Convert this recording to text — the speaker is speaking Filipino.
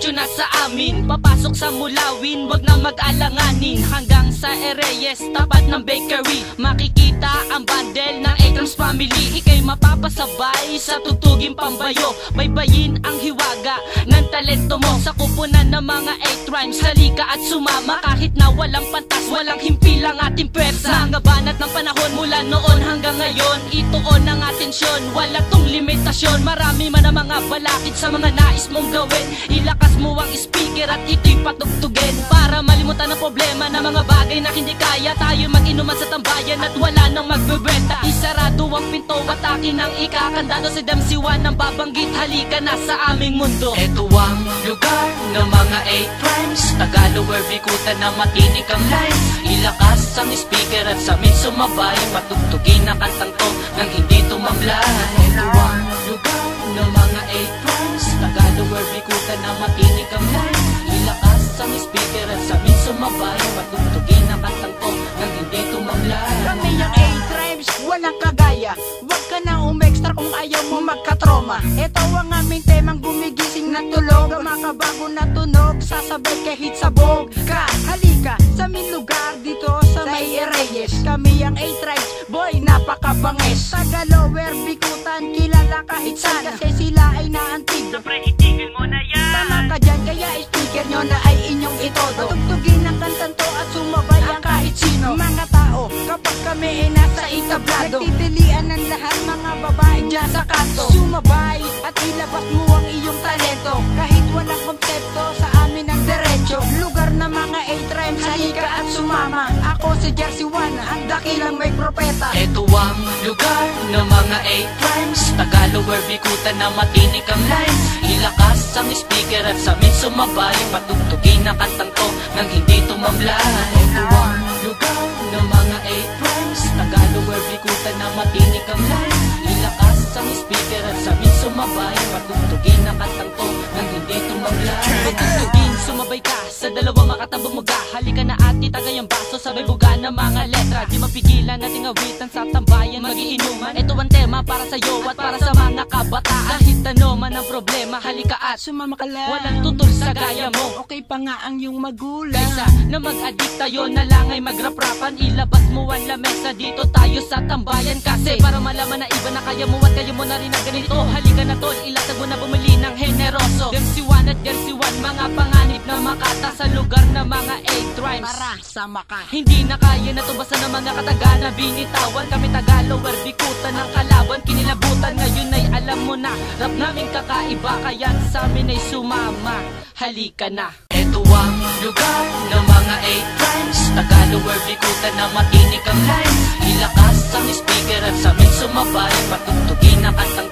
diretso na sa amin. Papasok sa Mulawin, wag na mag-alanganin. Hanggang sa Ereyes, tapat ng bakery, makikita ang bundle ng Atrams family. Ika'y mapapasabay sa tugtuging pambayo. Baybayin ang hiwaga ng talento mo sa kupunan ng mga 8 rhymes. Halika at sumama kahit na walang pantas, walang himpilang ating pwersa. Mga banat ng panahon mula noon hanggang ngayon, ituon ang atensyon, wala tong limitasyon. Marami man ang mga balakid sa mga nais mong gawin. Ilakas mo ang speaker at ito'y patugtugin para malimutan ang problema ng mga bagay na hindi kaya. Tayo mag-inuman sa tambayan at wala nang magbebenta. Isarado ang pinto at akin ang ikakandado. Si MC1 ang babanggit, halika na sa aming mundo. Ito ang lugar ng mga 8 rhymes, Tagalog or Bikutan na matinig ang lines. Ilakas ang speaker at sa amin sumabay, patugtugin ang kantang to nang hindi tumamlay. Ito ang lugar ng mga 8 rhymes, Tagalog or Bikutan na matinig ang lines. Ilakas ang speaker at sa amin sumabay, patugtugin ang kantang to nang hindi tumamlay. Kami ang 8 rhymes, walang kagaya. Huwag ka na umextra kung ayaw mo magkatroma. Ito ang aming temang gumigising na tulog. Makabago na tunog, sasabay kahit sabog ka. Halika sa aming lugar dito sa may Ereyes. Kami ang 8 rhymes, boy napakabanges. Tagalower, Bikutan, kilala kahit saan, kasi sila ay naantig. Siyempre itigil mo na yan. Tama ka dyan, kaya speaker nyo na ay inyong itodo. Patugtugin ang kantang to at sumabay ang kahit sino. Mga tao, kapag kami ay nasa itablado, nagtitilian ng lahat mga babae dyan sa kanto. Sumabay at ilabas mo ang iyong talento, kahit walang konsepto sa amin ang derecho. Lugar na mga 8 rhymes, halika at sumama. Ako si Jersey One, ang dakilang may propeta. Ito ang lugar ng mga 8 rhymes, Tagalog or Bikutan na matinig ang lines. Ilakas ang speaker at sa amin sumabay, patugtugin ang kantang to nang hindi tumamlay. Ito ang lugar ng mga 8 rhymes, Tagalog or Bikutan na matinig ang lines. Ilakas ang speaker at sa amin sumabay, patugtugin ang kantang to nang hindi tumamlay. Patugtugin, sumabay ka sa dalawang makatabang muga. Halika na at itagay ang baso, sabay buga ng mga letra. Di mapigilan nating awitan sa tambayan, magiinuman. Ito ang tema para sa'yo at para sa mga kabataan. Kahit ano man ang problema, halika at Sumama ka lang, walang tutol sa gaya mo. okay pa nga ang iyong magulang. Kaysa na mag-addict tayo na lang ay magraprapan. Ilabas mo ang lamesa, dito tayo sa tambayan. Kasi para malaman na iba na kaya mo at kaya mo na rin ang ganito. Halika na tol, ilatag mo na bumili ng generoso. MC1 at Jersey One, mga panganib na makata sa lugar na mga 8 rhymes. Para sama ka. Hindi na kaya na tubasan ng mga kataga na binitawan. Kami Tagalog or Bikutan ng kalaban, kinilabutan. Ngayon ay alam mo na, rap namin kakaiba, kaya sa amin ay sumama. Halika na. Ito ang lugar ng mga 8 rhymes, Tagalog or Bikutan na matinig ang lines. Ilakas ang speaker at sa amin sumabay, patugtugin ang kantang